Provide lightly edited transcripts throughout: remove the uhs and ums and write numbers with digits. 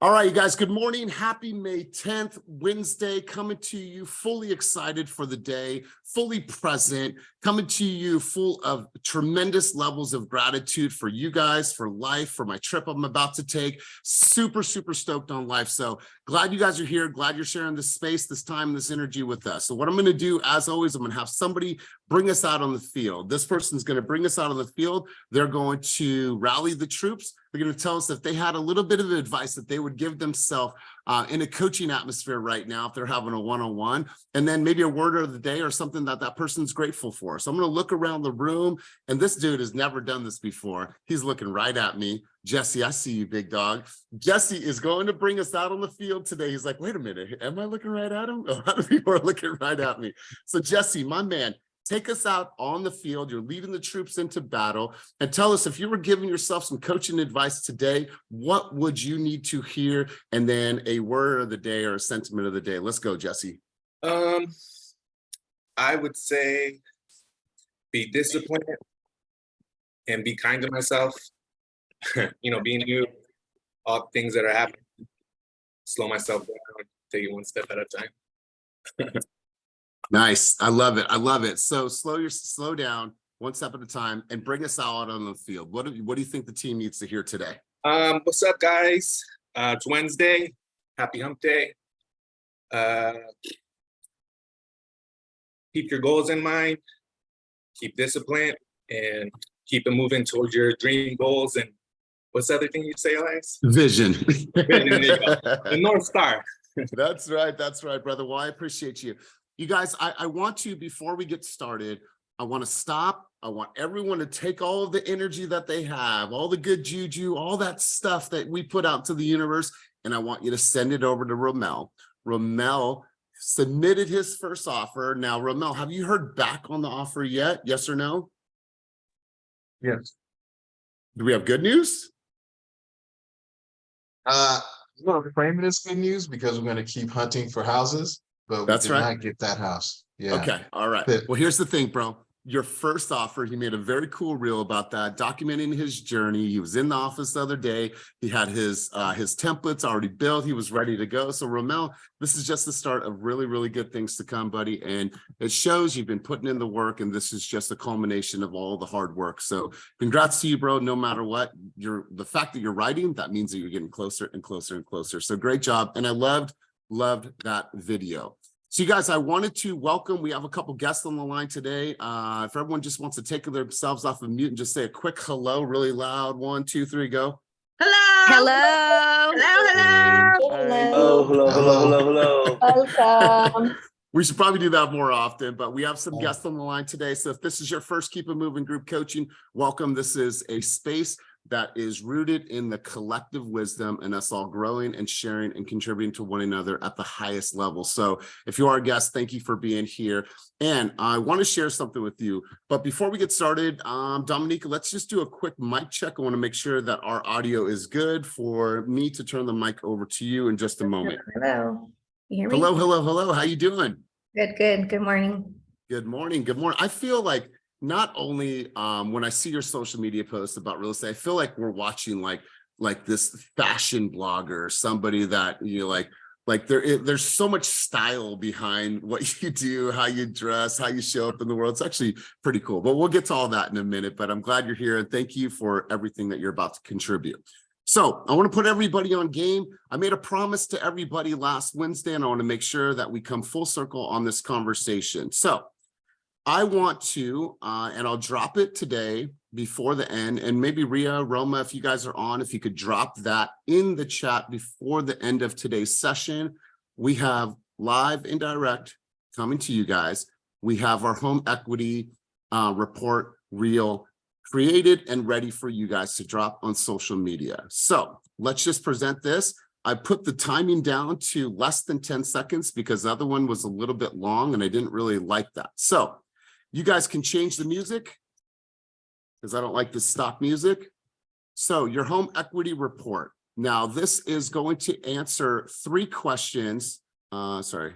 All right, you guys, good morning. Happy May 10th, Wednesday, coming to you fully excited for the day, fully present, coming to you full of tremendous levels of gratitude for you guys, for life, for my trip I'm about to take. Super, super stoked on life. So glad you guys are here. Glad you're sharing this space, this time, this energy with us. So what I'm going to do, as always, I'm going to have somebody bring us out on the field. This person's going to bring us out on the field. They're going to rally the troops. They're going to tell us if they had a little bit of advice that they would give themselves in a coaching atmosphere right now, if they're having a one-on-one, and then maybe a word of the day or something that that person's grateful for. So I'm going to look around the room, and this dude has never done this before. He's looking right at me. Jesse, I see you, big dog. Jesse is going to bring us out on the field today. He's like, wait a minute, am I looking right at him? A lot of people are looking right at me. So Jesse, my man, take us out on the field. You're leading the troops into battle, and tell us, if you were giving yourself some coaching advice today, what would you need to hear? And then a word of the day or a sentiment of the day. Let's go, Jesse. I would say be disciplined and be kind to myself. Being new, all things that are happening, slow myself down, take it one step at a time. Nice. I love it. I love it. So slow down one step at a time and bring us out on the field. What do you think the team needs to hear today? What's up, guys? It's Wednesday. Happy hump day. Keep your goals in mind, keep discipline, and keep it moving towards your dream goals. And what's the other thing you say, Elias? Vision. Vision, there you go. The North Star. That's right, brother. Well, I appreciate you. You guys, I want to, before we get started, I want to stop. I want everyone to take all of the energy that they have, all the good juju, all that stuff that we put out to the universe, and I want you to send it over to Romel. Romel submitted his first offer. Now, Romel, have you heard back on the offer yet? Yes or no? Yes. Do we have good news? I'm going to frame it as good news because we're going to keep hunting for houses, but we did not get that house. Yeah. Okay. All right. Well, here's the thing, bro. Your first offer, he made a very cool reel about that, documenting his journey. He was in the office the other day. He had his templates already built. He was ready to go. So Romel, this is just the start of really, really good things to come, buddy. And it shows you've been putting in the work, and this is just a culmination of all the hard work. So congrats to you, bro. No matter what, the fact that you're writing, that means that you're getting closer and closer and closer. So great job. And I loved that video. So you guys, I wanted to welcome, we have a couple guests on the line today. If everyone just wants to take themselves off of mute and just say a quick hello, really loud. 1, 2, 3, go. Hello. Welcome. We should probably do that more often, but we have some guests on the line today. So if this is your first Keep It Moving group coaching, welcome. This is a space that is rooted in the collective wisdom and us all growing and sharing and contributing to one another at the highest level. So if you are a guest, thank you for being here. And I want to share something with you. But before we get started, Dominique, let's just do a quick mic check. I want to make sure that our audio is good for me to turn the mic over to you in just a moment. Hello. You hear me? Hello. How you doing? Good. Good morning. Good morning. I feel like not only when I see your social media posts about real estate, I feel like we're watching like this fashion blogger, somebody that there's so much style behind what you do, how you dress, how you show up in the world. It's actually pretty cool, but we'll get to all that in a minute. But I'm glad you're here, and thank you for everything that you're about to contribute. So I want to put everybody on game. I made a promise to everybody last Wednesday, and I want to make sure that we come full circle on this conversation. So I want to, and I'll drop it today before the end, and maybe Ria, Roma, if you guys are on, if you could drop that in the chat before the end of today's session. We have live and direct coming to you guys. We have our home equity report reel created and ready for you guys to drop on social media. So let's just present this. I put the timing down to less than 10 seconds because the other one was a little bit long and I didn't really like that. So you guys can change the music because I don't like the stock music. So your home equity report. Now this is going to answer 3 questions. Sorry,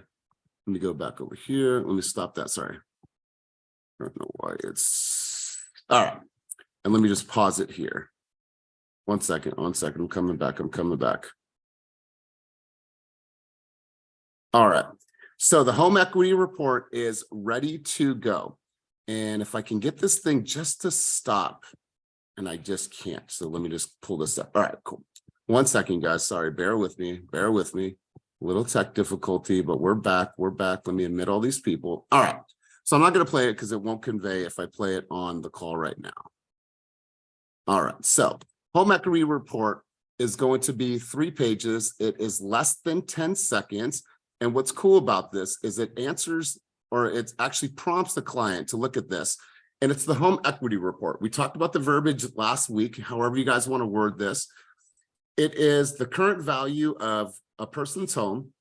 let me go back over here. Let me stop that. Sorry. I don't know why it's, all right. And let me just pause it here. One second. I'm coming back. All right. So the home equity report is ready to go. And if I can get this thing just to stop, and I just can't. So let me just pull this up. All right, cool. 1 second, guys. Sorry, bear with me. Bear with me. A little tech difficulty, but we're back. We're back. Let me admit all these people. All right. So I'm not going to play it because it won't convey if I play it on the call right now. All right. So home equity report is going to be 3 pages. It is less than 10 seconds. And what's cool about this is it answers, or it actually prompts the client to look at this. And it's the home equity report. We talked about the verbiage last week, however you guys want to word this. It is the current value of a person's home,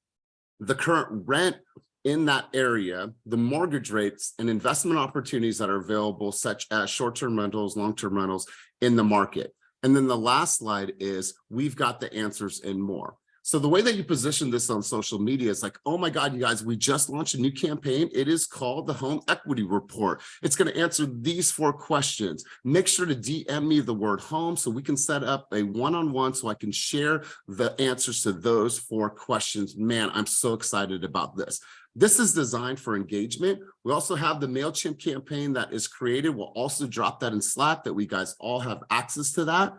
the current rent in that area, the mortgage rates and investment opportunities that are available, such as short-term rentals, long-term rentals in the market. And then the last slide is we've got the answers and more. So the way that you position this on social media is like, oh my God, you guys, we just launched a new campaign. It is called the Home Equity Report. It's going to answer these 4 questions. Make sure to DM me the word home so we can set up a one-on-one so I can share the answers to those 4 questions. Man, I'm so excited about this. This is designed for engagement. We also have the MailChimp campaign that is created. We'll also drop that in Slack that we guys all have access to that.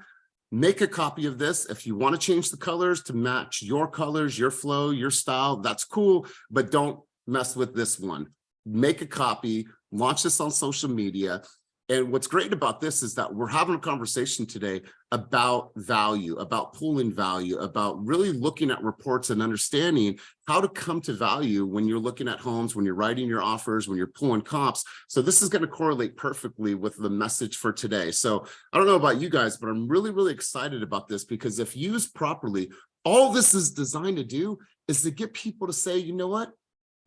Make a copy of this. If you want to change the colors to match your colors, your flow, your style, that's cool, but don't mess with this one. Make a copy, launch this on social media. And what's great about this is that we're having a conversation today about value, about pooling value, about really looking at reports and understanding how to come to value when you're looking at homes, when you're writing your offers, when you're pulling comps. So this is going to correlate perfectly with the message for today. So I don't know about you guys, but I'm really, really excited about this because if used properly, all this is designed to do is to get people to say, you know what,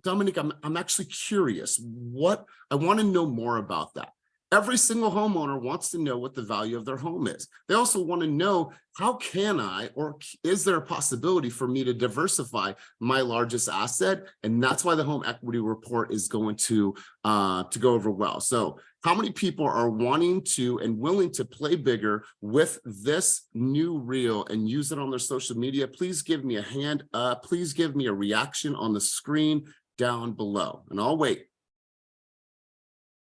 Dominique, I'm actually curious. What I want to know more about that. Every single homeowner wants to know what the value of their home is. They also want to know, how can I, or is there a possibility for me to diversify my largest asset? And that's why the home equity report is going to go over well. So how many people are wanting to and willing to play bigger with this new reel and use it on their social media? Please give me a hand up. Please give me a reaction on the screen down below, and I'll wait.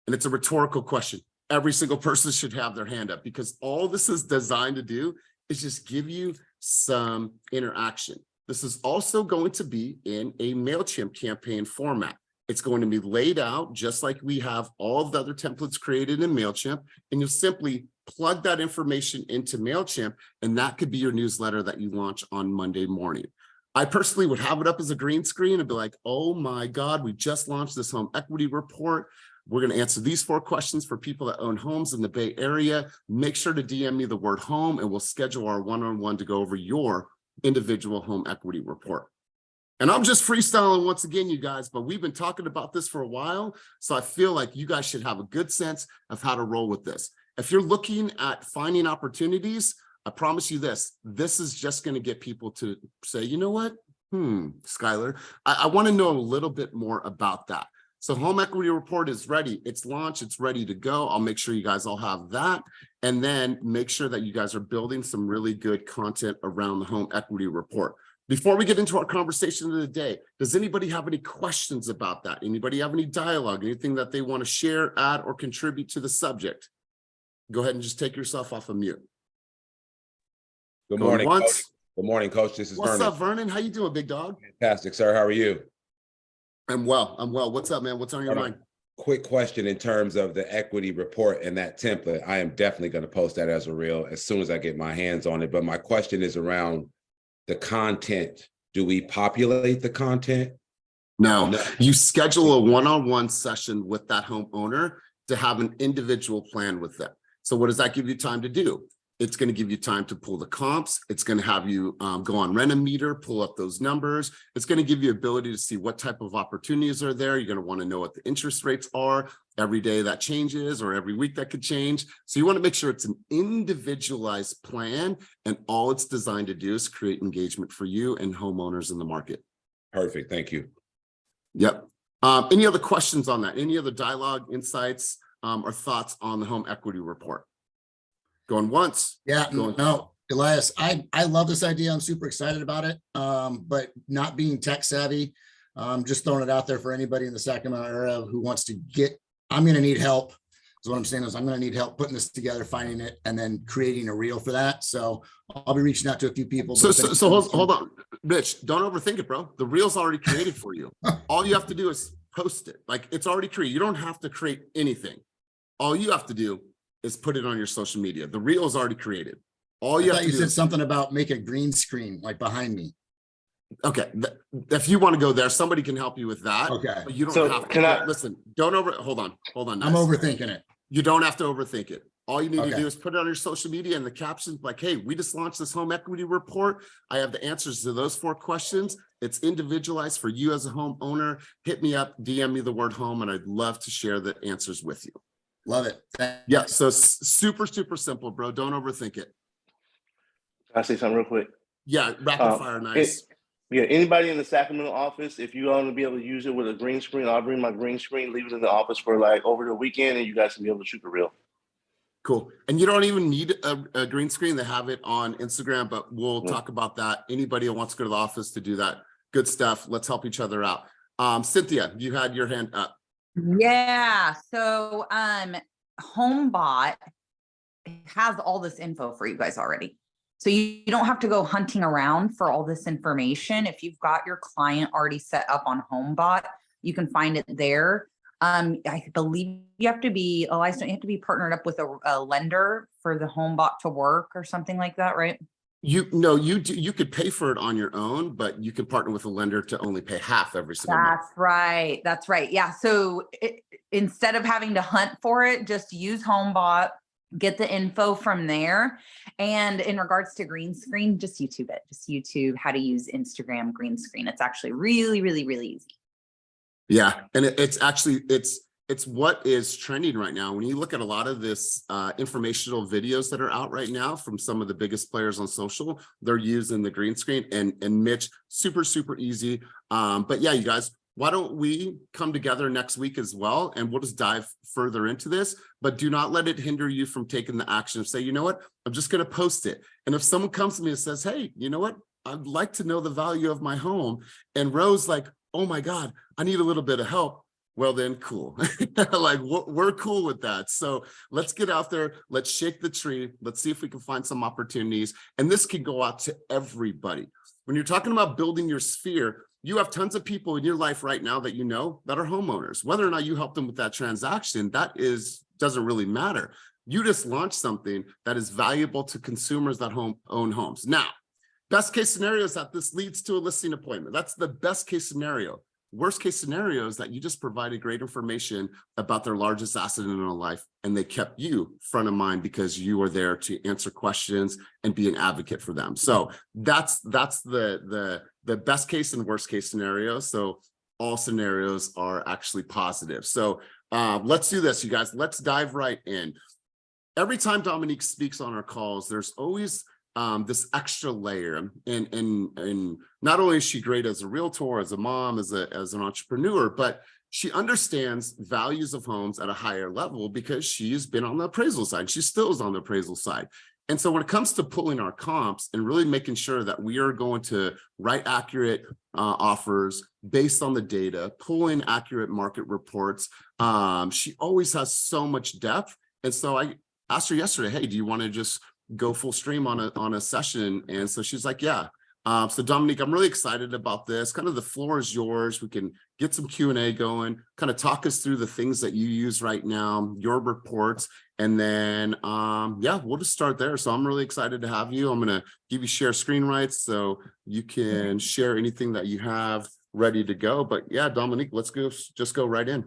And it's a rhetorical question. Every single person should have their hand up because all this is designed to do is just give you some interaction. This is also going to be in a MailChimp campaign format. It's going to be laid out just like we have all of the other templates created in MailChimp, and you'll simply plug that information into MailChimp, and that could be your newsletter that you launch on Monday morning. I personally would have it up as a green screen and be like, oh my God, we just launched this home equity report. We're going to answer these 4 questions for people that own homes in the Bay Area. Make sure to DM me the word home and we'll schedule our one-on-one to go over your individual home equity report. And I'm just freestyling once again, you guys, but we've been talking about this for a while. So I feel like you guys should have a good sense of how to roll with this. If you're looking at finding opportunities, I promise you this is just going to get people to say, you know what? Skylar, I want to know a little bit more about that. So home equity report is ready. It's launched. It's ready to go. I'll make sure you guys all have that. And then make sure that you guys are building some really good content around the home equity report. Before we get into our conversation of the day, does anybody have any questions about that? Anybody have any dialogue, anything that they want to share, add, or contribute to the subject? Go ahead and just take yourself off of mute. Good morning, Coach. Good morning, Coach. This is Vernon. What's up, Vernon? How you doing, big dog? Fantastic, sir. How are you? I'm well. What's up, man? What's on your mind? Quick question in terms of the equity report and that template. I am definitely going to post that as a reel as soon as I get my hands on it. But my question is around the content. Do we populate the content? No. You schedule a one-on-one session with that homeowner to have an individual plan with them. So what does that give you time to do? It's going to give you time to pull the comps. It's going to have you go on Rent-A-Meter, pull up those numbers. It's going to give you ability to see what type of opportunities are there. You're going to want to know what the interest rates are every day that changes or every week that could change. So you want to make sure it's an individualized plan, and all it's designed to do is create engagement for you and homeowners in the market. Perfect. Thank you. Yep. Any other questions on that? Any other dialogue, insights, or thoughts on the home equity report? Going once. Yeah, going no, Elias, I love this idea. I'm super excited about it. But not being tech savvy, Just throwing it out there for anybody in the Sacramento area who wants to I'm going to need help. So what I'm saying is I'm going to need help putting this together, finding it, and then creating a reel for that. So I'll be reaching out to a few people. So hold on, Rich, don't overthink it, bro. The reel's already created for you. All you have to do is post it. Like, it's already created. You don't have to create anything. All you have to do is put it on your social media. The reel is already created. All you have to do said is something about make a green screen like behind me. okay. If you want to go there, somebody can help you with that. Okay. But you don't have to. Listen, hold on. I'm overthinking it. You don't have to overthink it. All you need to Okay. do is put it on your social media and the captions like, hey, we just launched this home equity report. I have the answers to those 4 questions. It's individualized for you as a homeowner. Hit me up, DM me the word home, and I'd love to share the answers with you. Love it. Yeah, so super simple, bro. Don't overthink it. Can I say something real quick? Yeah, rapid fire, nice. Anybody in the Sacramento office, if you want to be able to use it with a green screen, I'll bring my green screen, leave it in the office for like over the weekend, and you guys can be able to shoot the reel. Cool. And you don't even need a green screen. They have it on Instagram, but we'll talk about that. Anybody who wants to go to the office to do that, good stuff. Let's help each other out. Cynthia, you had your hand up. Yeah. So HomeBot has all this info for you guys already. So you don't have to go hunting around for all this information. If you've got your client already set up on HomeBot, you can find it there. I believe you have to be, Elias, don't you have to be partnered up with a lender for the HomeBot to work or something like that, right? You could pay for it on your own, but you can partner with a lender to only pay half every single month. That's right. Yeah. So instead of having to hunt for it, just use HomeBot, get the info from there. And in regards to green screen, just YouTube it. Just YouTube how to use Instagram green screen. It's actually really easy. Yeah. And it's actually, it's what is trending right now. When you look at a lot of this informational videos that are out right now from some of the biggest players on social, they're using the green screen and Mitch, super easy. But yeah, you guys, why don't we come together next week as well? And we'll just dive further into this, but do not let it hinder you from taking the action of say, you know what, I'm just going to post it. And if someone comes to me and says, hey, you know what, I'd like to know the value of my home. And Rose like, oh my God, I need a little bit of help. Well, then cool. Like we're cool with that. So let's get out there. Let's shake the tree. Let's see if we can find some opportunities. And this can go out to everybody. When you're talking about building your sphere, you have tons of people in your life right now that you know that are homeowners. Whether or not you help them with that transaction, doesn't really matter. You just launched something that is valuable to consumers that own homes. Now, best case scenario is that this leads to a listing appointment. That's the best case scenario. Worst case scenario is that you just provided great information about their largest asset in their life, and they kept you front of mind because you were there to answer questions and be an advocate for them. So that's the best case and worst case scenario. So all scenarios are actually positive. So let's do this, you guys. Let's dive right in. Every time Dominique speaks on our calls, there's always this extra layer, and not only is she great as a realtor, as a mom, as an entrepreneur, but she understands values of homes at a higher level because she's been on the appraisal side. She still is on the appraisal side. And so when it comes to pulling our comps and really making sure that we are going to write accurate offers based on the data, pulling accurate market reports, she always has so much depth. And so I asked her yesterday, hey, do you want to just go full stream on a session? And so she's like, yeah. So Dominique, I'm really excited about this. Kind of the floor is yours. We can get some Q&A going, kind of talk us through the things that you use right now, your reports, and then yeah, we'll just start there. So I'm really excited to have you. I'm going to give you share screen rights so you can share anything that you have ready to go. But yeah, Dominique, let's just go right in.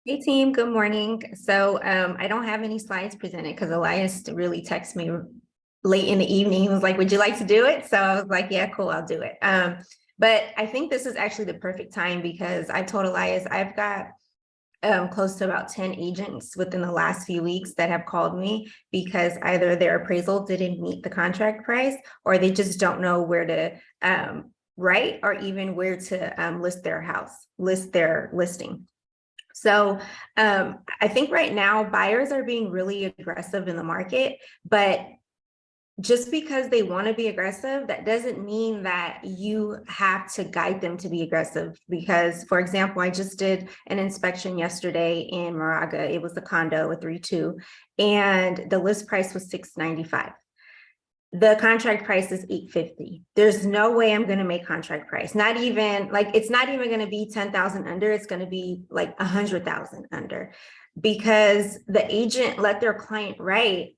Hey team, good morning. So I don't have any slides presented because Elias really texted me late in the evening. He was like, would you like to do it? So I was like, yeah, cool, I'll do it. But I think this is actually the perfect time because I told Elias I've got close to about 10 agents within the last few weeks that have called me because either their appraisal didn't meet the contract price or they just don't know where to write or even where to list their listing. So I think right now buyers are being really aggressive in the market, but just because they want to be aggressive, that doesn't mean that you have to guide them to be aggressive. Because, for example, I just did an inspection yesterday in Moraga. It was a condo, a 3-2, and the list price was $695. The contract price is $850. There's no way I'm going to make contract price. Not even like, it's not even going to be 10,000 under. It's going to be like 100,000 under, because the agent let their client write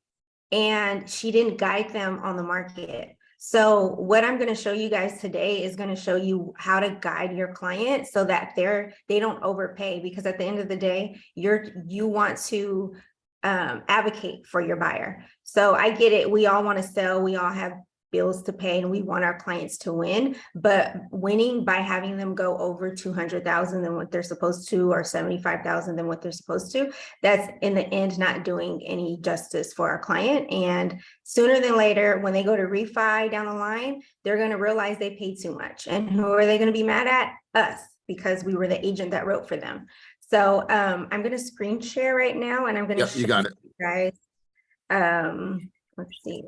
and she didn't guide them on the market. So what I'm going to show you guys today is going to show you how to guide your client so that they don't overpay, because at the end of the day, you want to advocate for your buyer. So I get it. We all want to sell. We all have bills to pay and we want our clients to win, but winning by having them go over 200,000 than what they're supposed to, or 75,000 than what they're supposed to, that's in the end not doing any justice for our client. And sooner than later, when they go to refi down the line, they're going to realize they paid too much. And who are they going to be mad at? Us, because we were the agent that wrote for them. So I'm going to screen share right now, and I'm going to show you got it, you guys. Let's see.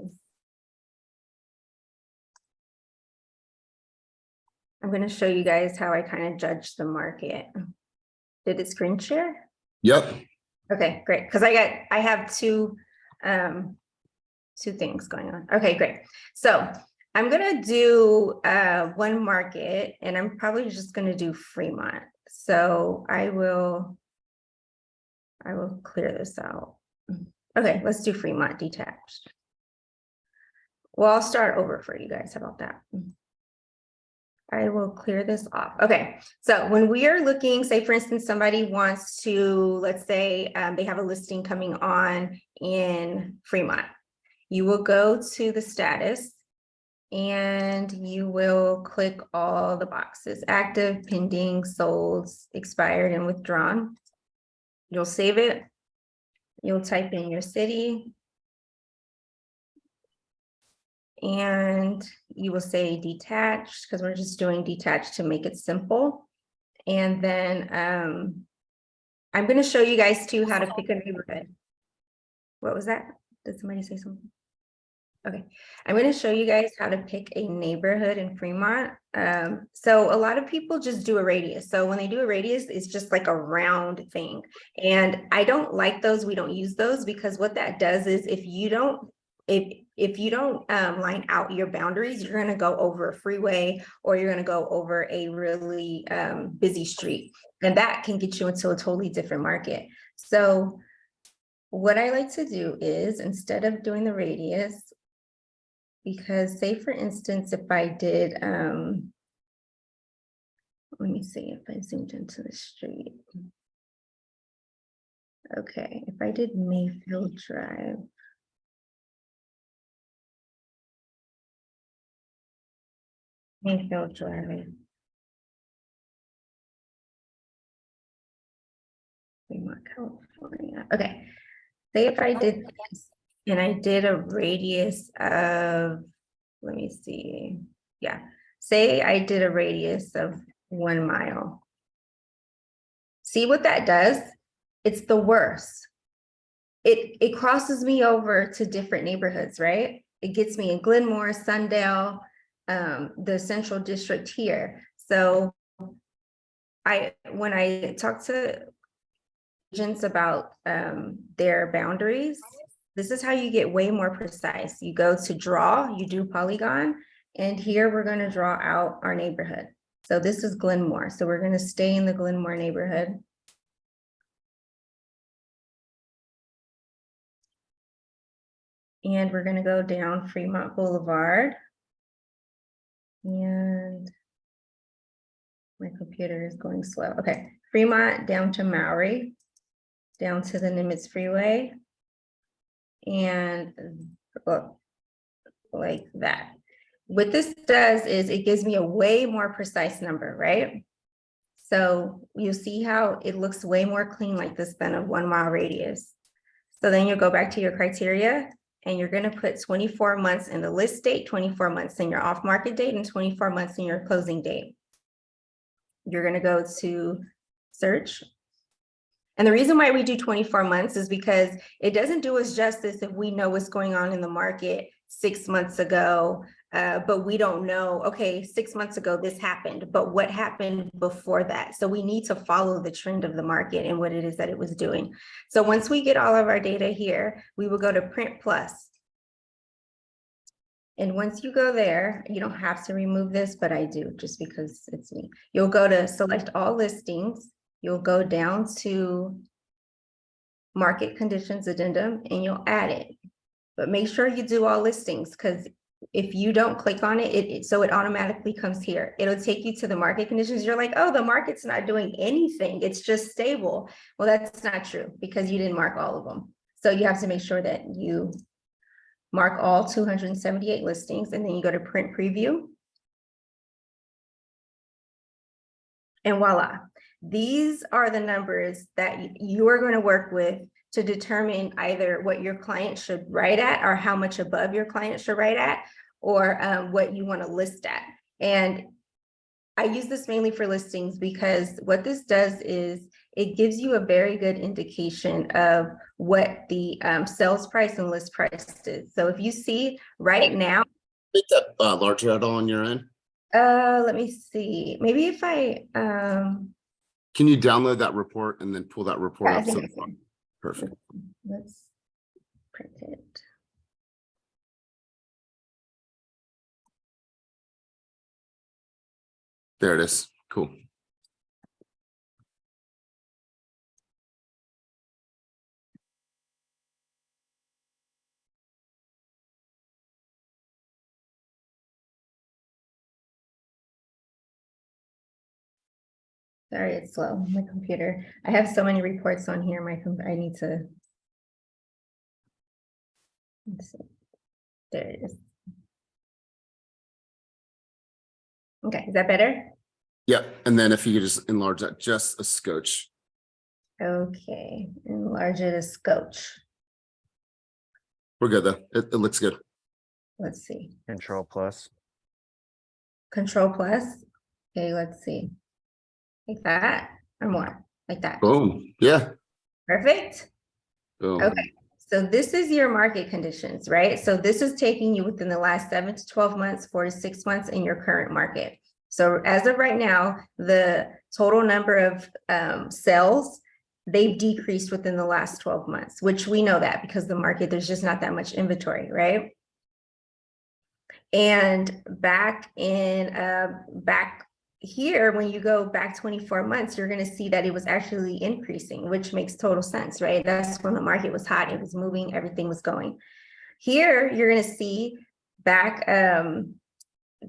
I'm going to show you guys how I kind of judge the market. Did it screen share? Yep. Okay, great. Because I have two things going on. Okay, great. So I'm going to do one market, and I'm probably just going to do Fremont. So I will clear this out. Okay, let's do Fremont detached. Well, I'll start over for you guys. How about that? I will clear this off. Okay, so when we are looking, say for instance, somebody wants to, let's say they have a listing coming on in Fremont. You will go to the status and you will click all the boxes: active, pending, sold, expired, and withdrawn. You'll save it. You'll type in your city. And you will say detached, because we're just doing detached to make it simple. And then I'm going to show you guys too how to pick a neighborhood. What was that? Did somebody say something? Okay, I'm going to show you guys how to pick a neighborhood in Fremont. So a lot of people just do a radius. So when they do a radius, it's just like a round thing. And I don't like those. We don't use those, because what that does is if you don't line out your boundaries, you're going to go over a freeway, or you're going to go over a really busy street, and that can get you into a totally different market. So what I like to do is, instead of doing the radius, because say for instance, if I did, let me see if I zoomed into the street. Okay, if I did Mayfield Drive. Mayfield Drive. Fremont, California. Okay. Say if I did this and I did a radius of, let me see. Yeah. Say I did a radius of 1 mile. See what that does? It's the worst. It crosses me over to different neighborhoods, right? It gets me in Glenmore, Sundale, the Central District here. So when I talk to agents about their boundaries, this is how you get way more precise. You go to draw, you do polygon, and here we're going to draw out our neighborhood. So this is Glenmore. So we're going to stay in the Glenmore neighborhood. And we're going to go down Fremont Boulevard. And my computer is going slow. Okay, Fremont down to Maury, down to the Nimitz Freeway, and like that. What this does is it gives me a way more precise number, right? So you see how it looks way more clean like this than a 1 mile radius. So then you go back to your criteria, and you're going to put 24 months in the list date, 24 months in your off market date, and 24 months in your closing date. You're going to go to search. And the reason why we do 24 months is because it doesn't do us justice if we know what's going on in the market 6 months ago, but we don't know, okay, 6 months ago this happened, but what happened before that? So we need to follow the trend of the market and what it is that it was doing. So once we get all of our data here, we will go to Print Plus. And once you go there, you don't have to remove this, but I do just because it's me. You'll go to select all listings. You'll go down to market conditions addendum and you'll add it. But make sure you do all listings, because if you don't click on it, so it automatically comes here. It'll take you to the market conditions. You're like, oh, the market's not doing anything. It's just stable. Well, that's not true because you didn't mark all of them. So you have to make sure that you mark all 278 listings, and then you go to print preview. And voila, these are the numbers that you are going to work with to determine either what your client should write at or how much above your client should write at, or what you want to list at. And I use this mainly for listings because what this does is it gives you a very good indication of what the sales price and list price is. So if you see right now, Make that larger at all on your end. let me see, maybe if I Can you download that report and then pull that report yeah, I up? think So I can. perfect. Let's print it. There it is. Cool. Sorry, it's slow, my computer. I have so many reports on here, I need to. Let's see. There it is. Okay, is that better? Yeah. And then if you could just enlarge that just a scotch. Okay, enlarge it a scotch. We're good though. It looks good. Let's see. Control plus. Control plus. Okay, let's see. Like that or more, like that. Boom. Yeah. Perfect. Boom. Okay, so this is your market conditions, right? So this is taking you within the last 7 to 12 months, 4 to 6 months in your current market. So as of right now, the total number of sales, they've decreased within the last 12 months, which we know that because the market, there's just not that much inventory, right? And back here, when you go back 24 months, you're going to see that it was actually increasing, which makes total sense, right? That's when the market was hot, it was moving, everything was going. Here, you're going to see back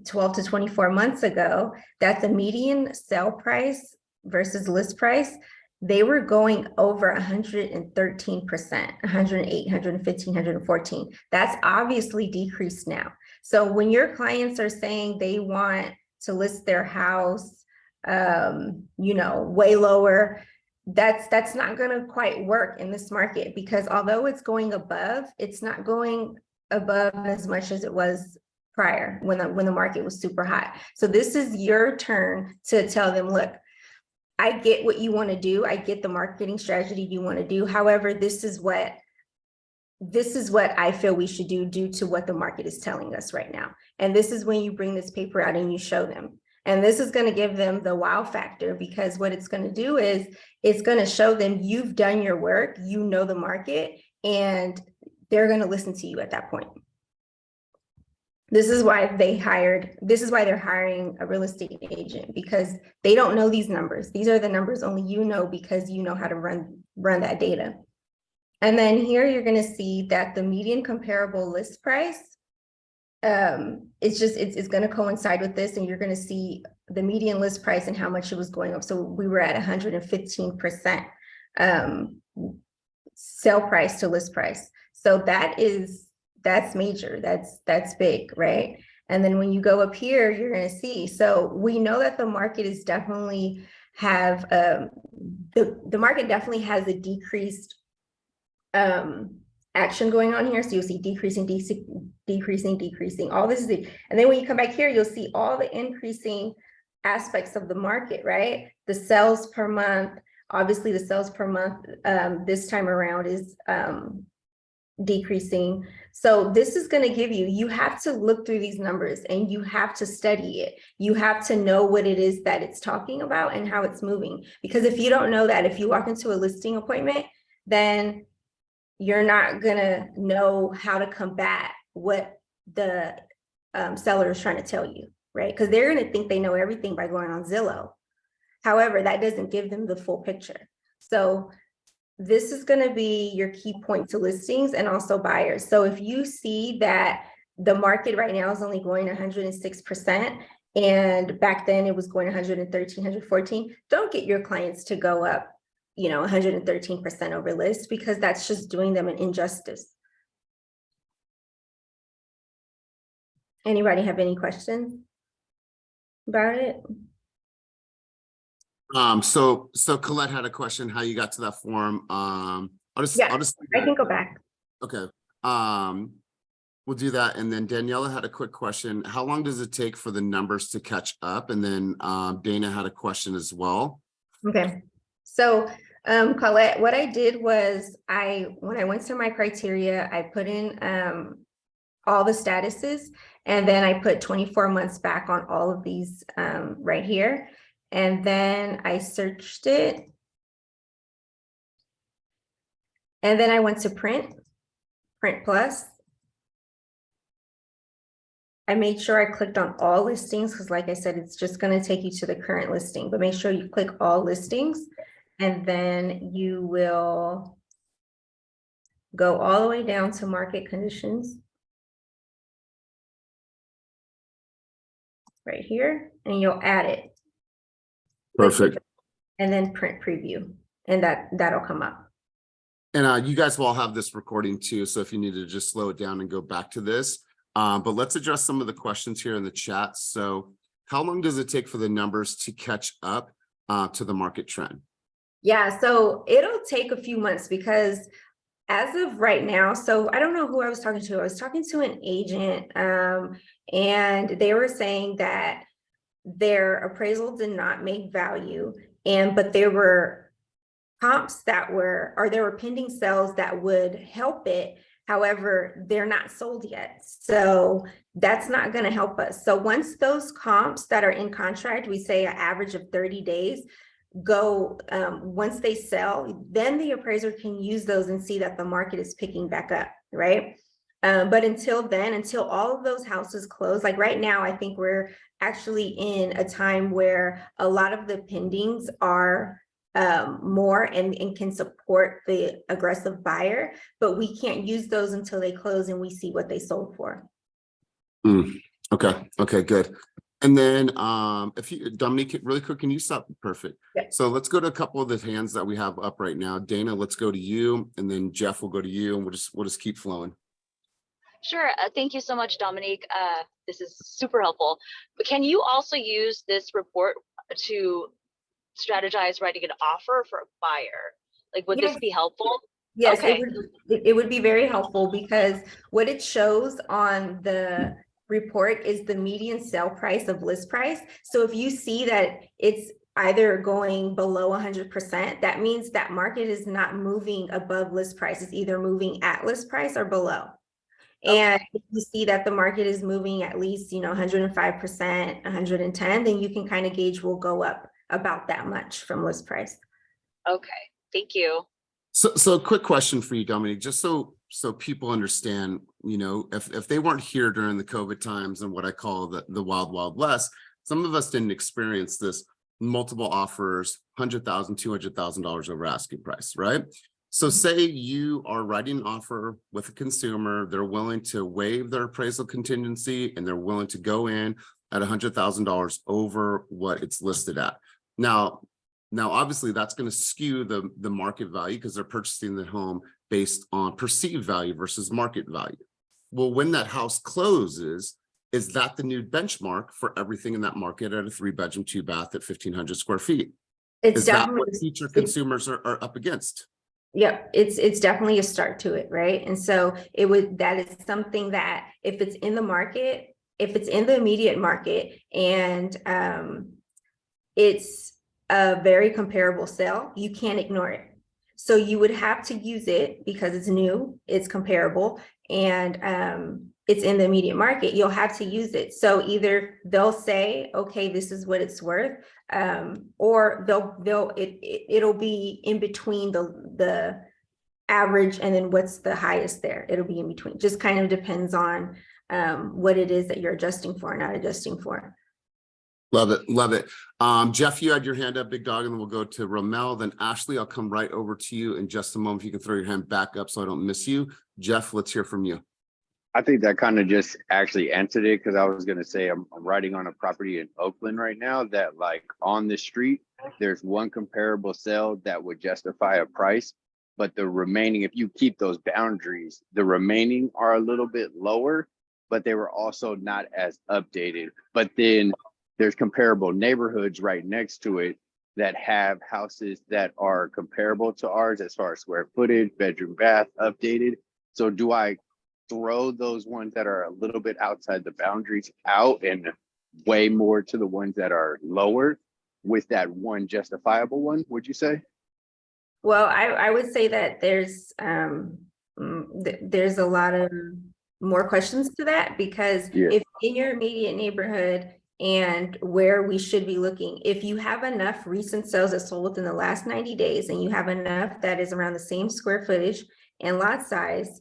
12 to 24 months ago that the median sale price versus list price, they were going over 113%, 108, 115, 114. That's obviously decreased now. So when your clients are saying they want to list their house, way lower, that's not going to quite work in this market, because although it's going above, it's not going above as much as it was prior when the market was super hot. So this is your turn to tell them, look, I get what you want to do. I get the marketing strategy you want to do. However, this is what I feel we should do due to what the market is telling us right now. And this is when you bring this paper out and you show them. And this is going to give them the wow factor, because what it's going to do is it's going to show them you've done your work, you know the market, and they're going to listen to you at that point. This is why they're hiring a real estate agent, because they don't know these numbers. These are the numbers only you know, because you know how to run that data. And then here you're going to see that the median comparable list price, it's going to coincide with this, and you're going to see the median list price and how much it was going up. So we were at 115% sale price to list price. So that's major, that's big, right? And then when you go up here, you're going to see, so we know that the market is definitely have the market definitely has a decreased action going on here. So you'll see decreasing, decreasing, all this is it. And then when you come back here, you'll see all the increasing aspects of the market, right? The sales per month, obviously the sales per month this time around is decreasing. So this is going to give you, you have to look through these numbers and you have to study it. You have to know what it is that it's talking about and how it's moving. Because if you don't know that, if you walk into a listing appointment, then you're not going to know how to combat what the seller is trying to tell you, right? Because they're going to think they know everything by going on Zillow. However, that doesn't give them the full picture. So this is going to be your key point to listings and also buyers. So if you see that the market right now is only going 106%, and back then it was going 113, 114, don't get your clients to go up, 113% over list, because that's just doing them an injustice. Anybody have any questions about it? So Colette had a question, how you got to that form. I'll just I can go back. Okay. We'll do that. And then Daniela had a quick question. How long does it take for the numbers to catch up? And then Dana had a question as well. Okay. So Colette, what I did was when I went to my criteria, I put in all the statuses, and then I put 24 months back on all of these right here. And then I searched it. And then I went to print plus. I made sure I clicked on all listings, because like I said, it's just going to take you to the current listing, but make sure you click all listings, and then you will go all the way down to market conditions right here, and you'll add it. Perfect. And then print preview, and that'll come up. And you guys will all have this recording too, so if you need to just slow it down and go back to this. But let's address some of the questions here in the chat. So how long does it take for the numbers to catch up to the market trend? Yeah, so it'll take a few months, because as of right now, so I don't know who I was talking to. I was talking to an agent, and they were saying that their appraisal did not make value, but there were comps that were, or there were pending sales that would help it. However, they're not sold yet. So that's not going to help us. So once those comps that are in contract, we say an average of 30 days, go, once they sell, then the appraiser can use those and see that the market is picking back up, right? But until then, until all of those houses close, like right now, I think we're actually in a time where a lot of the pendings are more and can support the aggressive buyer, but we can't use those until they close and we see what they sold for. Okay, good. And then if you, Dominique, really quick, can you stop? Perfect. Yeah. So let's go to a couple of the hands that we have up right now. Dana, let's go to you, and then Jeff will go to you, and we'll just keep flowing. Sure. Thank you so much, Dominique. This is super helpful. But can you also use this report to strategize writing an offer for a buyer? Like, would this be helpful? Yes, Okay. it would be very helpful, because what it shows on the report is the median sale price of list price. So if you see that it's either going below 100%, that means that market is not moving above list price. It's either moving at list price or below. And if you see that the market is moving at least, 105%, 110, then you can kind of gauge will go up about that much from list price. Okay, thank you. So quick question for you, Dominique, just so people understand, if they weren't here during the COVID times and what I call the wild, wild west, some of us didn't experience this multiple offers, $100,000, $200,000 over asking price, right? So say you are writing an offer with a consumer, they're willing to waive their appraisal contingency, and they're willing to go in at $100,000 over what it's listed at. Now, obviously that's going to skew the market value, because they're purchasing the home based on perceived value versus market value. Well, when that house closes, is that the new benchmark for everything in that market at a 3-bedroom, 2-bath at 1,500 square feet? Is that what future consumers are up against? Yeah, it's definitely a start to it, right? And so that is something that if it's in the market, if it's in the immediate market, and it's a very comparable sale, you can't ignore it. So you would have to use it because it's new, it's comparable, and it's in the immediate market. You'll have to use it. So either they'll say, okay, this is what it's worth, or it'll be in between the average and then what's the highest there. It'll be in between. Just kind of depends on what it is that you're adjusting for, not adjusting for. Love it. Love it. Jeff, you had your hand up, big dog, and then we'll go to Ramel, then Ashley. I'll come right over to you in just a moment. If you can throw your hand back up so I don't miss you. Jeff, let's hear from you. I think that kind of just actually answered it, because I was going to say I'm writing on a property in Oakland right now that, like, on the street, there's one comparable sale that would justify a price, but the remaining, if you keep those boundaries, the remaining are a little bit lower, but they were also not as updated. But then there's comparable neighborhoods right next to it that have houses that are comparable to ours as far as square footage, bedroom, bath, updated. So do I throw those ones that are a little bit outside the boundaries out and way more to the ones that are lower with that one justifiable one, would you say? Well, I would say that there's a lot of more questions to that, because if in your immediate neighborhood and where we should be looking, if you have enough recent sales that sold within the last 90 days and you have enough that is around the same square footage and lot size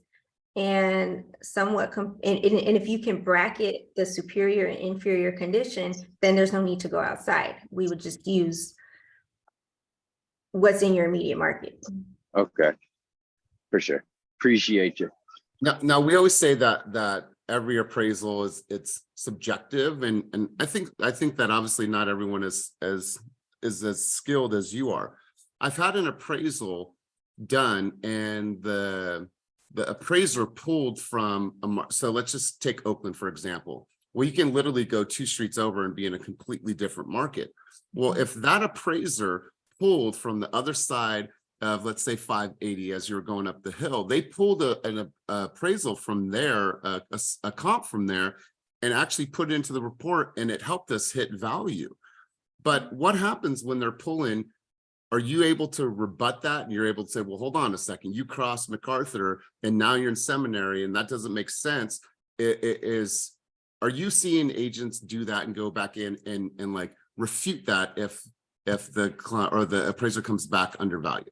and somewhat, and if you can bracket the superior and inferior condition, then there's no need to go outside. We would just use what's in your immediate market. Okay, for sure. Appreciate you. Now we always say that every appraisal it's subjective, and I think that obviously not everyone is as skilled as you are. I've had an appraisal done, and the appraiser pulled from so let's just take Oakland for example. Well, you can literally go 2 streets over and be in a completely different market. Well, if that appraiser pulled from the other side of, let's say, 580 as you're going up the hill, they pulled an appraisal from there, a comp from there, and actually put it into the report, and it helped us hit value. But what happens when they're pulling? Are you able to rebut that? And you're able to say, well, hold on a second, you crossed MacArthur and now you're in seminary, and that doesn't make sense. Are you seeing agents do that and go back in and like refute that if the client or the appraiser comes back undervalued?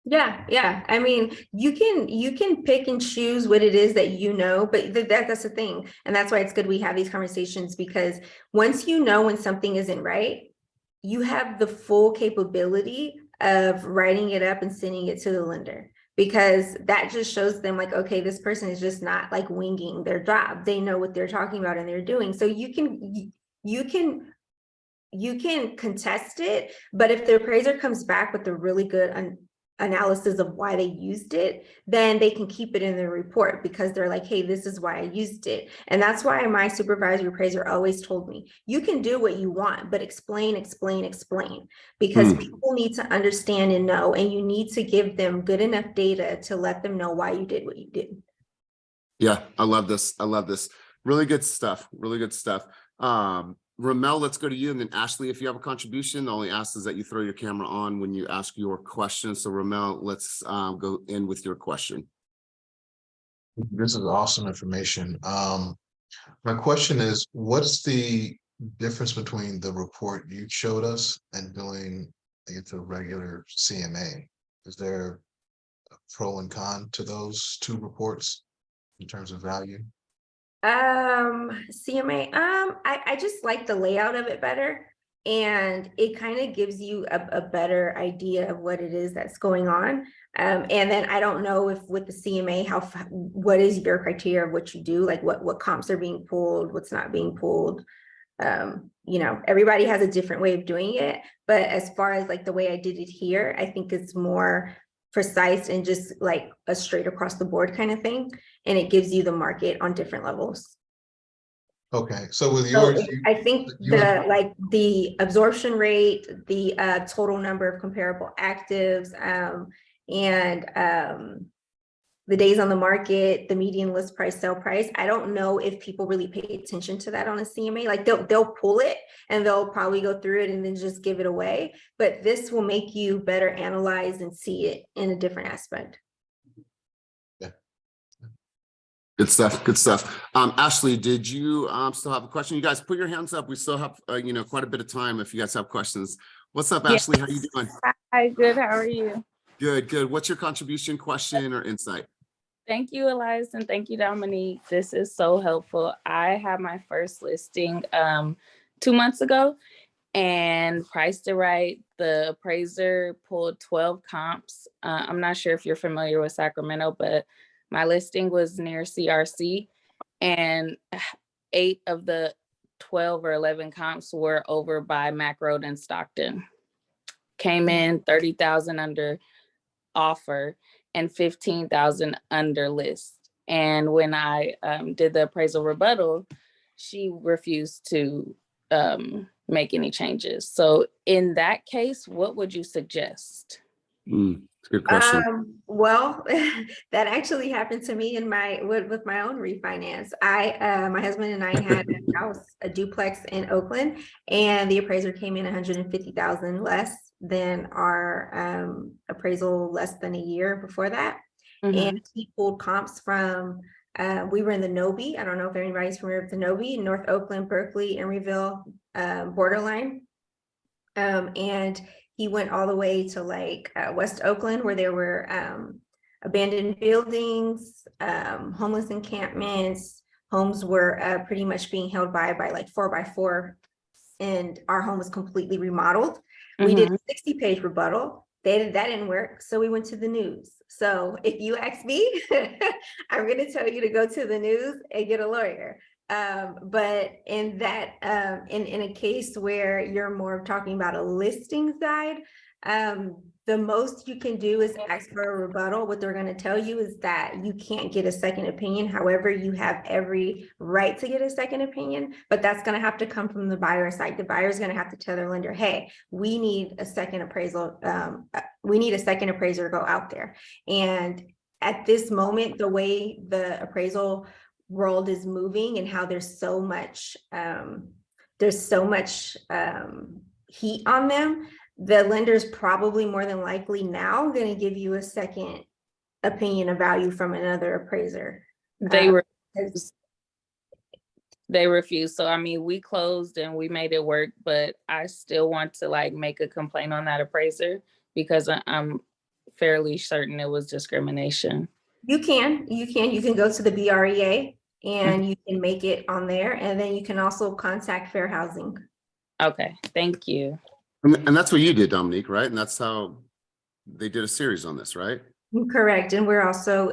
Yeah. I mean, you can pick and choose what it is that you know, but that's the thing. And that's why it's good we have these conversations, because once you know when something isn't right, you have the full capability of writing it up and sending it to the lender, because that just shows them like, okay, this person is just not like winging their job. They know what they're talking about and they're doing. So you can contest it, but if the appraiser comes back with a really good analysis of why they used it, then they can keep it in the report, because they're like, hey, this is why I used it. And that's why my supervisory appraiser always told me, you can do what you want, but explain, because people need to understand and know, and you need to give them good enough data to let them know why you did what you did. Yeah, I love this. Really good stuff. Ramel, let's go to you, and then Ashley, if you have a contribution. The only ask is that you throw your camera on when you ask your question. So Ramel, let's go in with your question. This is awesome information. My question is, what's the difference between the report you showed us and doing it's a regular CMA? Is there a pro and con to those 2 reports in terms of value? CMA, I just like the layout of it better, and it kind of gives you a better idea of what it is that's going on. And then I don't know if with the CMA, what is your criteria of what you do, like what comps are being pulled, what's not being pulled. Everybody has a different way of doing it, but as far as like the way I did it here, I think it's more precise and just like a straight across the board kind of thing, and it gives you the market on different levels. Okay, so with yours, I think the absorption rate, the total number of comparable actives, and the days on the market, the median list price, sale price. I don't know if people really pay attention to that on a CMA. Like they'll pull it and they'll probably go through it and then just give it away. But this will make you better analyze and see it in a different aspect. Good stuff. Good stuff. Ashley, did you still have a question? You guys put your hands up. We still have quite a bit of time if you guys have questions. What's up, Yes. Ashley? How you doing? Hi, good. How are you? Good, good. What's your contribution, question, or insight? Thank you, Elias, and thank you, Dominique. This is so helpful. I had my first listing 2 months ago and priced it right. The appraiser pulled 12 comps. I'm not sure if you're familiar with Sacramento, but my listing was near CRC, and 8 of the 12 or 11 comps were over by Mac Road in Stockton. Came in 30,000 under offer and 15,000 under list. And when I did the appraisal rebuttal, she refused to make any changes. So in that case, what would you suggest? Good question. Well, that actually happened to me in with my own refinance. My husband and I had a house, a duplex in Oakland, and the appraiser came in 150,000 less than our appraisal less than a year before that. And he pulled comps from, we were in the Nobe. I don't know if anybody's familiar with the Nobe, North Oakland, Berkeley, Emeryville borderline. And he went all the way to like West Oakland, where there were abandoned buildings, homeless encampments. Homes were pretty much being held by like 4x4, and our home was completely remodeled. We did a 60-page rebuttal. That didn't work, so we went to the news. So if you ask me, I'm going to tell you to go to the news and get a lawyer. But in that, in a case where you're more talking about a listing side, the most you can do is ask for a rebuttal. What they're going to tell you is that you can't get a second opinion. However, you have every right to get a second opinion, but that's going to have to come from the buyer side. The buyer is going to have to tell their lender, hey, we need a second appraisal. We need a second appraiser to go out there. And at this moment, the way the appraisal world is moving and how there's so much heat on them, the lender's probably more than likely now going to give you a second opinion of value from another appraiser. They refused. So I mean, we closed and we made it work, but I still want to like make a complaint on that appraiser because I'm fairly certain it was discrimination. You can go to the BREA and you can make it on there, and then you can also contact Fair Housing. Okay, thank you. And that's what you did, Dominique, right? And that's how they did a series on this, right? Correct. And we're also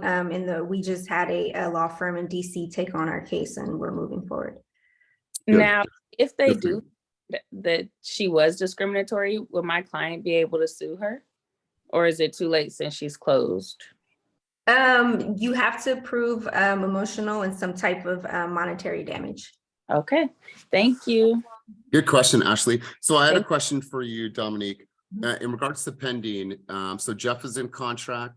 we just had a law firm in DC take on our case, and we're moving forward. Good. Now, if they Good for do that she was discriminatory, will my client be able to sue her? Or is it too late since she's closed? You have to prove emotional and some type of monetary damage. Okay, thank you. Good question, Ashley. So I had a question for you, Dominique, in regards to pending. So Jeff is in contract.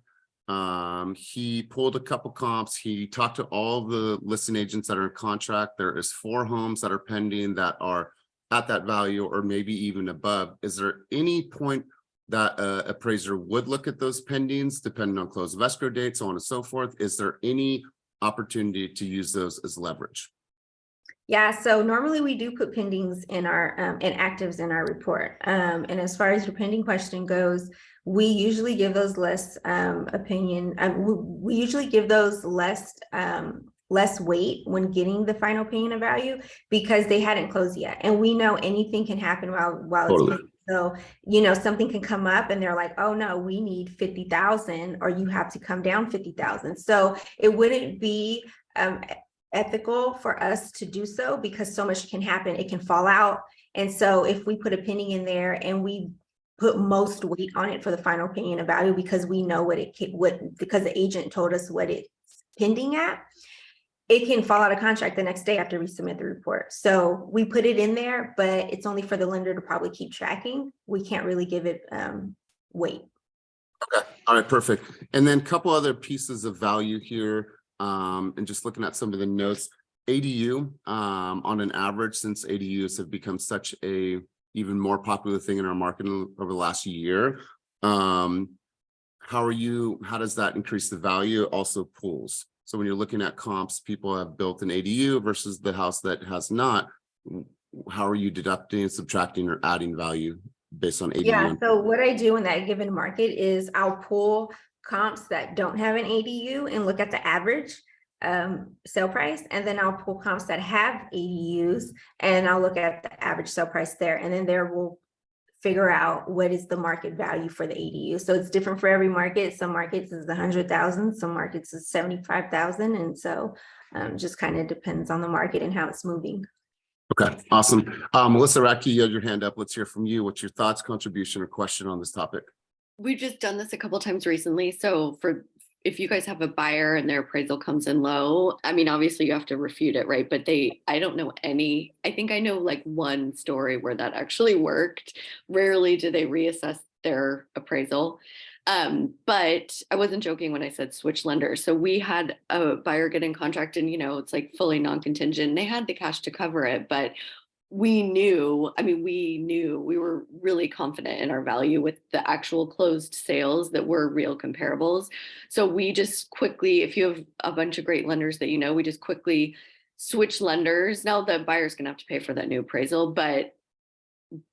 He pulled a couple comps. He talked to all the listing agents that are in contract. There is 4 homes that are pending that are at that value or maybe even above. Is there any point that appraiser would look at those pendings depending on close of escrow date, so on and so forth? Is there any opportunity to use those as leverage? Yeah, so normally we do put pendings in our and actives in our report. And as far as your pending question goes, we usually give those less opinion. We usually give those less weight when getting the final opinion of value because they hadn't closed yet, and we know anything can happen while Totally. it's pending. So something can come up and they're like, oh no, we need 50,000, or you have to come down 50,000. So it wouldn't be ethical for us to do so because so much can happen. It can fall out. And so if we put a pending in there and we put most weight on it for the final opinion of value because we know because the agent told us what it's pending at, it can fall out of contract the next day after we submit the report. So we put it in there, but it's only for the lender to probably keep tracking. We can't really give it weight. Okay, all right, perfect. And then a couple other pieces of value here, and just looking at some of the notes. ADU, on an average, since ADUs have become such a even more popular thing in our market over the last year, how does that increase the value? Also pools. So when you're looking at comps, people have built an ADU versus the house that has not. How are you deducting, subtracting, or adding value based on ADU? Yeah, so what I do in that given market is I'll pull comps that don't have an ADU and look at the average sale price, and then I'll pull comps that have ADUs and I'll look at the average sale price there, and then there we'll figure out what is the market value for the ADU. So it's different for every market. Some markets is 100,000, some markets is 75,000, and so just kind of depends on the market and how it's moving. Okay, awesome. Melissa Radke, you had your hand up. Let's hear from you. What's your thoughts, contribution, or question on this topic? We've just done this a couple times recently. So if you guys have a buyer and their appraisal comes in low, I mean, obviously you have to refute it, right? But I don't know any, I think I know like one story where that actually worked. Rarely do they reassess their appraisal. But I wasn't joking when I said switch lenders. So we had a buyer get in contract and, it's like fully non-contingent. They had the cash to cover it, but we were really confident in our value with the actual closed sales that were real comparables. So we just quickly, if you have a bunch of great lenders that we just quickly switch lenders. Now the buyer's gonna have to pay for that new appraisal, but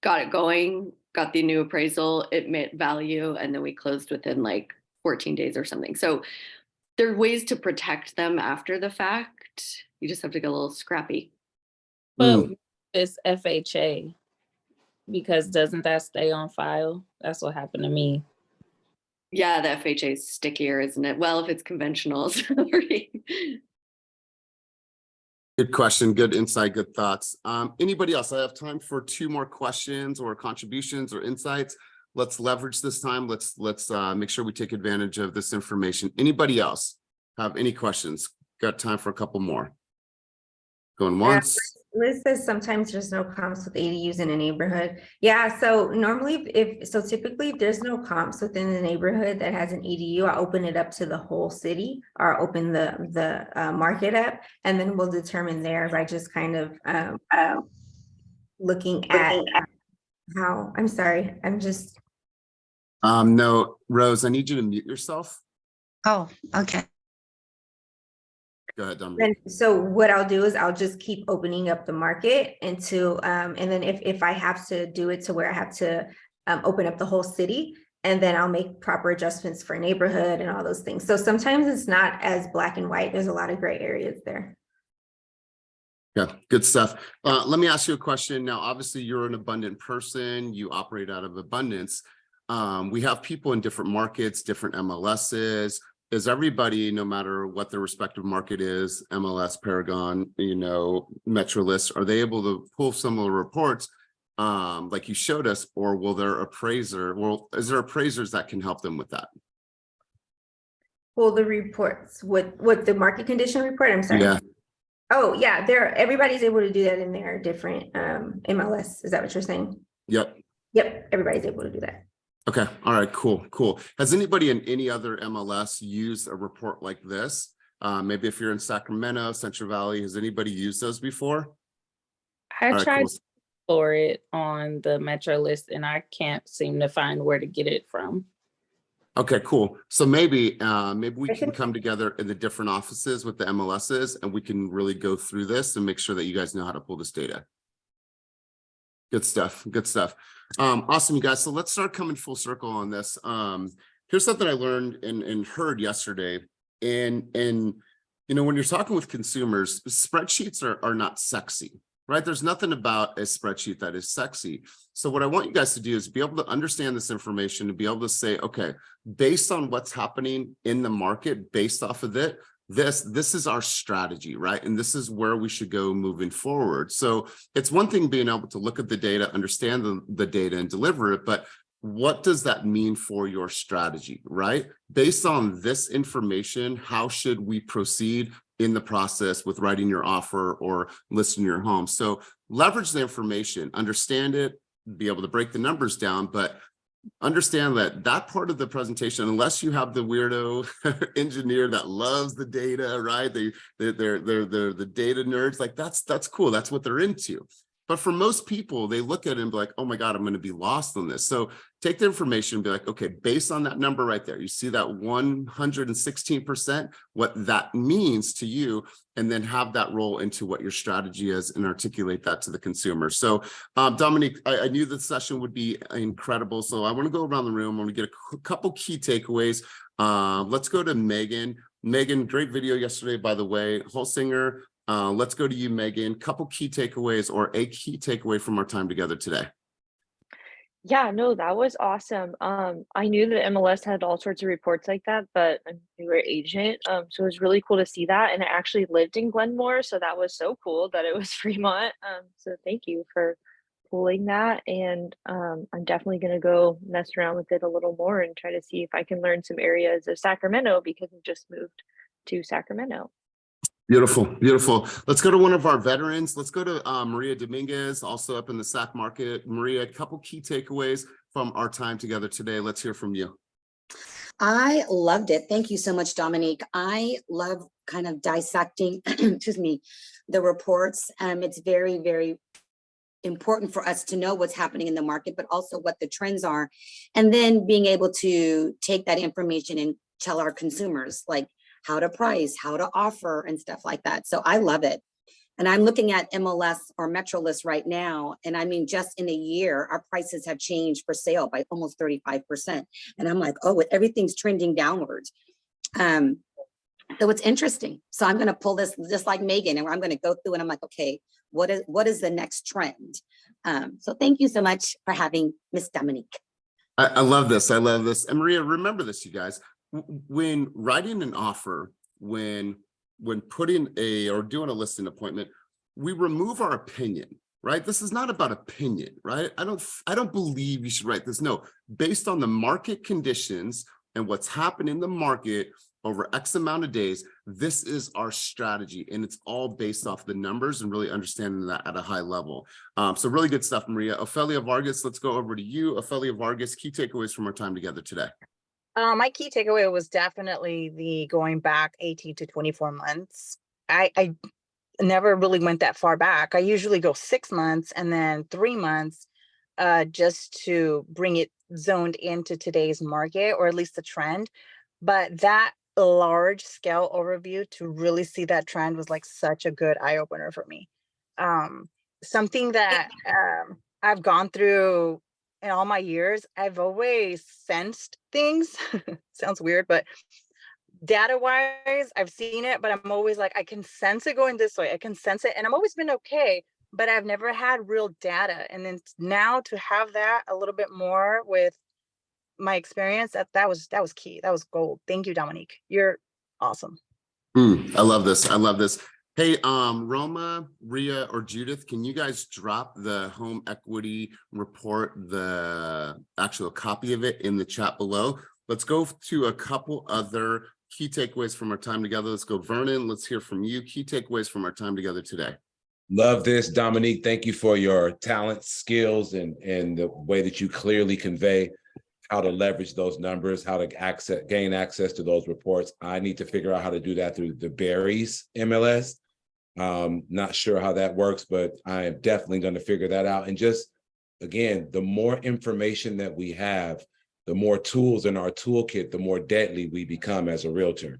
got it going, got the new appraisal, it met value, and then we closed within like 14 days or something. So there are ways to protect them after the fact. You just have to get a little scrappy. But it's FHA, because doesn't that stay on file? That's what happened to me. Yeah, the FHA is stickier, isn't it? Well, if it's conventional, sorry. Good question, good insight, good thoughts. Anybody else? I have time for 2 more questions or contributions or insights. Let's leverage this time. Let's make sure we take advantage of this information. Anybody else have any questions? Got time for a couple more. Going once. Liz says sometimes there's no comps with ADUs in a neighborhood. Yeah, so typically if there's no comps within the neighborhood that has an ADU, I open it up to the whole city, or open the market up, and then we'll determine there by just kind of looking at how, I'm sorry, I'm just. No, Rose, I need you to mute yourself. Oh, okay. Go ahead, Dominique. And so what I'll do is I'll just keep opening up the market until, and then if I have to do it to where I have to open up the whole city, and then I'll make proper adjustments for neighborhood and all those things. So sometimes it's not as black and white. There's a lot of gray areas there. Yeah, good stuff. Let me ask you a question. Now, obviously you're an abundant person. You operate out of abundance. We have people in different markets, different MLSs. Is everybody, no matter what their respective market is, MLS, Paragon, MetroList, are they able to pull similar reports like you showed us, or will their appraiser, is there appraisers that can help them with that? Pull the reports, what the market condition report, I'm sorry. Yeah. Oh yeah, everybody's able to do that in their different MLS. Is that what you're saying? Yep. Yep, everybody's able to do that. Okay. All right. Cool. Has anybody in any other MLS used a report like this? Maybe if you're in Sacramento, Central Valley, has anybody used those before? I tried to explore it on the MetroList, and I can't seem to find where to get it from. Okay, cool. So maybe we can come together in the different offices with the MLSs, and we can really go through this and make sure that you guys know how to pull this data. Good stuff. Awesome, you guys. So let's start coming full circle on this. Here's something I learned and heard yesterday. And when you're talking with consumers, spreadsheets are not sexy, right? There's nothing about a spreadsheet that is sexy. So what I want you guys to do is be able to understand this information and be able to say, okay, based on what's happening in the market, based off of it, this is our strategy, right? And this is where we should go moving forward. So it's one thing being able to look at the data, understand the data and deliver it, but what does that mean for your strategy, right? Based on this information, how should we proceed in the process with writing your offer or listing your home? So leverage the information, understand it, be able to break the numbers down, but understand that that part of the presentation, unless you have the weirdo engineer that loves the data, right? They're the data nerds, like that's cool. That's what they're into. But for most people, they look at it and be like, oh my God, I'm going to be lost on this. So take the information and be like, okay, based on that number right there, you see that 116%, what that means to you, and then have that roll into what your strategy is and articulate that to the consumer. So Dominique, I knew this session would be incredible. So I want to go around the room. I want to get a couple key takeaways. Let's go to Megan. Megan, great video yesterday, by the way. Holsinger, let's go to you, Megan. Couple key takeaways or a key takeaway from our time together today. Yeah, no, that was awesome. I knew that MLS had all sorts of reports like that, but I'm a newer agent. So it was really cool to see that. And I actually lived in Glenmore, so that was so cool that it was Fremont. So thank you for pulling that. And I'm definitely gonna go mess around with it a little more and try to see if I can learn some areas of Sacramento because I just moved to Sacramento. Beautiful, beautiful. Let's go to one of our veterans. Let's go to Maria Dominguez, also up in the SAC market. Maria, a couple key takeaways from our time together today. Let's hear from you. I loved it. Thank you so much, Dominique. I love kind of dissecting, excuse me, the reports. It's very, very important for us to know what's happening in the market, but also what the trends are. And then being able to take that information and tell our consumers, like, how to price, how to offer and stuff like that. So I love it. And I'm looking at MLS or Metro List right now. And I mean, just in a year, our prices have changed for sale by almost 35%. And I'm like, oh, everything's trending downwards. So it's interesting. So I'm going to pull this just like Megan, and I'm going to go through and I'm like, okay, what is the next trend? So thank you so much for having Miss Dominique. I love this. I love this. And Maria, remember this, you guys. When writing an offer, when putting or doing a listing appointment, we remove our opinion, right? This is not about opinion, right? I don't believe you should write this. No, based on the market conditions and what's happened in the market over X amount of days, this is our strategy. And it's all based off the numbers and really understanding that at a high level. So really good stuff, Maria. Ophelia Vargas, let's go over to you. Ophelia Vargas, key takeaways from our time together today. My key takeaway was definitely the going back 18 to 24 months. I never really went that far back. I usually go 6 months and then 3 months just to bring it zoned into today's market, or at least the trend. But that large scale overview to really see that trend was like such a good eye opener for me. Something that I've gone through in all my years, I've always sensed things. Sounds weird, but data wise, I've seen it, but I'm always like, I can sense it going this way. I can sense it. And I've always been okay, but I've never had real data. And then now to have that a little bit more with my experience, that was key. That was gold. Thank you, Dominique. You're awesome. I love this. I love this. Hey, Roma, Ria, or Judith, can you guys drop the home equity report, the actual copy of it in the chat below? Let's go to a couple other key takeaways from our time together. Let's go, Vernon. Let's hear from you. Key takeaways from our time together today. Love this, Dominique. Thank you for your talent, skills, and the way that you clearly convey how to leverage those numbers, how to gain access to those reports. I need to figure out how to do that through the Barry's MLS. Not sure how that works, but I am definitely going to figure that out. And just, again, the more information that we have, the more tools in our toolkit, the more deadly we become as a realtor.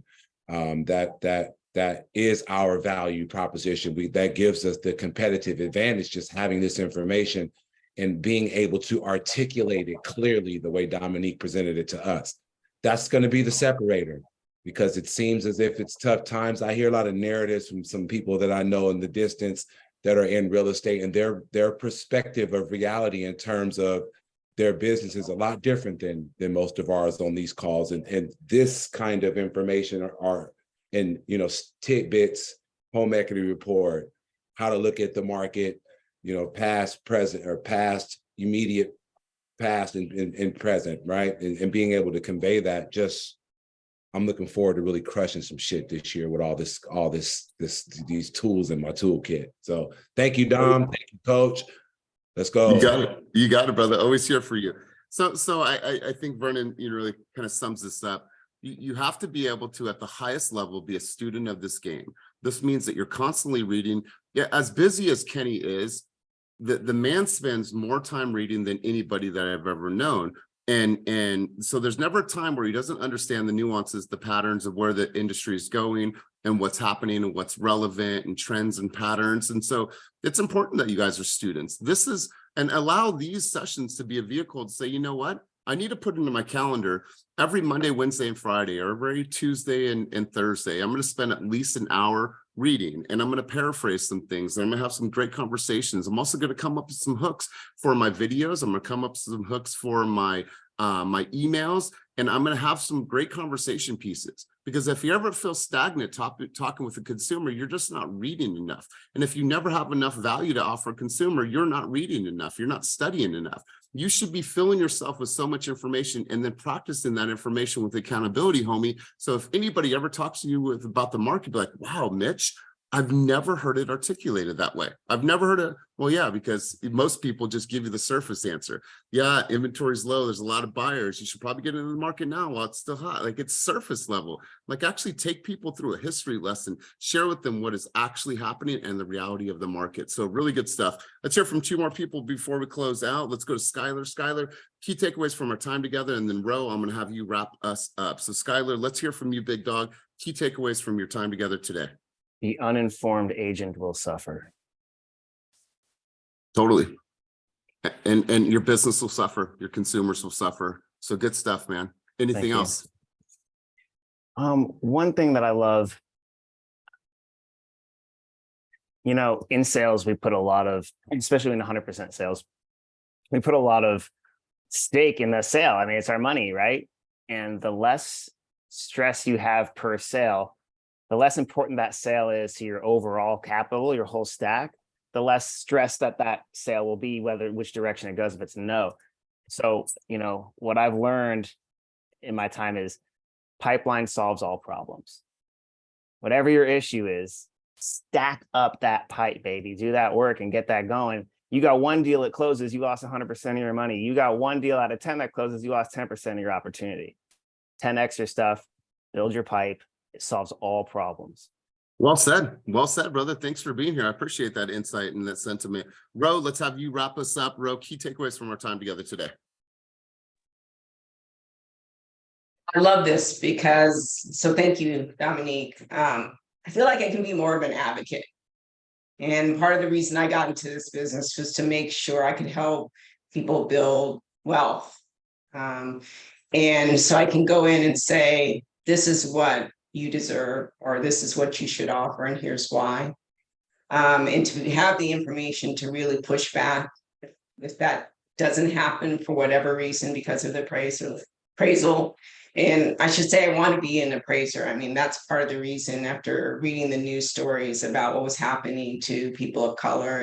That is our value proposition. That gives us the competitive advantage, just having this information and being able to articulate it clearly the way Dominique presented it to us. That's going to be the separator, because it seems as if it's tough times. I hear a lot of narratives from some people that I know in the distance that are in real estate, and their perspective of reality in terms of their business is a lot different than most of ours on these calls. And this kind of information are in, tidbits, home equity report, how to look at the market, past, present, or past, immediate, past, and present, right? And being able to convey that, I'm looking forward to really crushing some shit this year with all these tools in my toolkit. So thank you, Dom. Thank you, Coach. Let's go. You got it, brother. Always here for you. So I think Vernon, really kind of sums this up. You have to be able to, at the highest level, be a student of this game. This means that you're constantly reading. Yeah, as busy as Kenny is, the man spends more time reading than anybody that I've ever known. And so there's never a time where he doesn't understand the nuances, the patterns of where the industry is going and what's happening and what's relevant and trends and patterns. And so it's important that you guys are students. And allow these sessions to be a vehicle to say, you know what? I need to put into my calendar every Monday, Wednesday, and Friday, or every Tuesday and Thursday. I'm going to spend at least an hour reading, and I'm going to paraphrase some things, and I'm going to have some great conversations. I'm also going to come up with some hooks for my videos. I'm going to come up with some hooks for my emails, and I'm going to have some great conversation pieces. Because if you ever feel stagnant talking with a consumer, you're just not reading enough. And if you never have enough value to offer a consumer, you're not reading enough. You're not studying enough. You should be filling yourself with so much information and then practicing that information with accountability, homie. So if anybody ever talks to you about the market, be like, wow, Mitch, I've never heard it articulated that way. I've never heard it. Well, yeah, because most people just give you the surface answer. Yeah, inventory's low. There's a lot of buyers. You should probably get into the market now while it's still hot. Like, it's surface level. Like, actually take people through a history lesson, share with them what is actually happening and the reality of the market. So really good stuff. Let's hear from two more people before we close out. Let's go to Skylar. Skylar, key takeaways from our time together, and then Ro, I'm going to have you wrap us up. So Skylar, let's hear from you, big dog. Key takeaways from your time together today. The uninformed agent will suffer. Totally. And your business will suffer, your consumers will suffer. So good stuff, man. Anything else? One thing that I love, in sales, we put a lot of, especially in 100% sales, we put a lot of stake in the sale. I mean, it's our money, right? And the less stress you have per sale, the less important that sale is to your overall capital, your whole stack, the less stress that sale will be, which direction it goes, if it's no. So, what I've learned in my time is pipeline solves all problems. Whatever your issue is, stack up that pipe, baby. Do that work and get that going. You got one deal that closes, you lost 100% of your money. You got one deal out of 10 that closes, you lost 10% of your opportunity. 10 extra stuff, build your pipe. It solves all problems. Well said, brother. Thanks for being here. I appreciate that insight and that sentiment. Ro, let's have you wrap us up. Ro, key takeaways from our time together today. I love this so thank you, Dominique. I feel like I can be more of an advocate. And part of the reason I got into this business was to make sure I could help people build wealth. And so I can go in and say, this is what you deserve, or this is what you should offer, and here's why. And to have the information to really push back if that doesn't happen for whatever reason because of the appraisal. And I should say I want to be an appraiser. I mean, that's part of the reason after reading the news stories about what was happening to people of color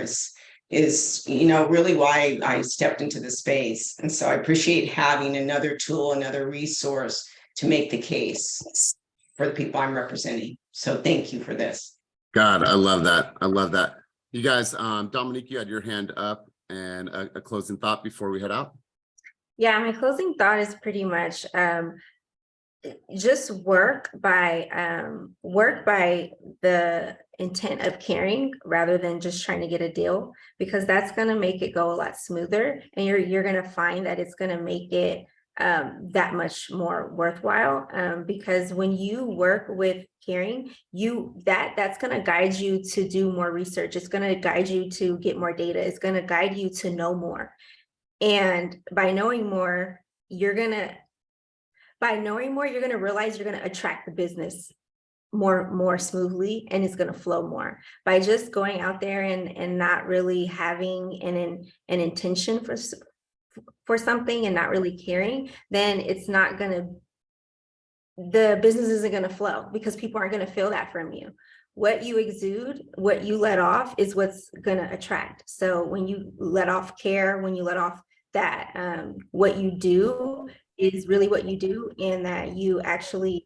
is really why I stepped into the space. And so I appreciate having another tool, another resource to make the case for the people I'm representing. So thank you for this. God, I love that. I love that. You guys, Dominique, you had your hand up, and a closing thought before we head out. Yeah, my closing thought is pretty much just work by the intent of caring rather than just trying to get a deal, because that's going to make it go a lot smoother, and you're going to find that it's going to make it that much more worthwhile, because when you work with caring, that's going to guide you to do more research. It's going to guide you to get more data. It's going to guide you to know more. And by knowing more, you're going to realize you're going to attract the business more smoothly, and it's going to flow more. By just going out there and not really having an intention for something and not really caring, then the business isn't going to flow, because people aren't going to feel that from you. What you exude, what you let off is what's going to attract. So when you let off care, when you let off that, what you do is really what you do, and that you actually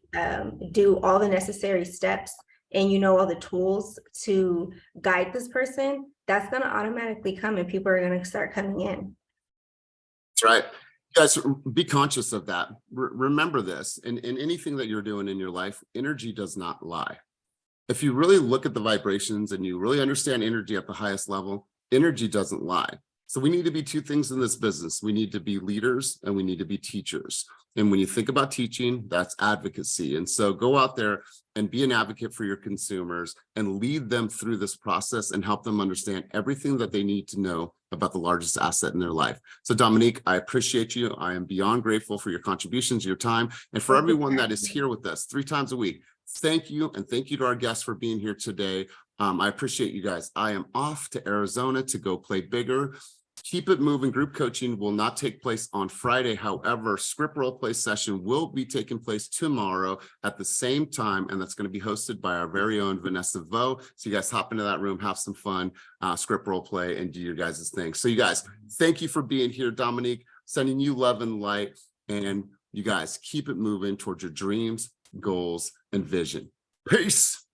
do all the necessary steps, and all the tools to guide this person, that's going to automatically come, and people are going to start coming in. That's right. Guys, be conscious of that. Remember this, in anything that you're doing in your life, energy does not lie. If you really look at the vibrations and you really understand energy at the highest level, energy doesn't lie. So we need to be two things in this business. We need to be leaders and we need to be teachers. And when you think about teaching, that's advocacy. And so go out there and be an advocate for your consumers and lead them through this process and help them understand everything that they need to know about the largest asset in their life. So Dominique, I appreciate you. I am beyond grateful for your contributions, your time, and for everyone that is here with us 3 times a week. Thank you. And thank you to our guests for being here today. I appreciate you guys. I am off to Arizona to go play bigger. Keep It Moving group coaching will not take place on Friday. However, script role play session will be taking place tomorrow at the same time. And that's going to be hosted by our very own Vanessa Vo. So you guys hop into that room, have some fun, script role play, and do your guys' thing. So you guys, thank you for being here, Dominique, sending you love and light. And you guys keep it moving towards your dreams, goals, and vision. Peace.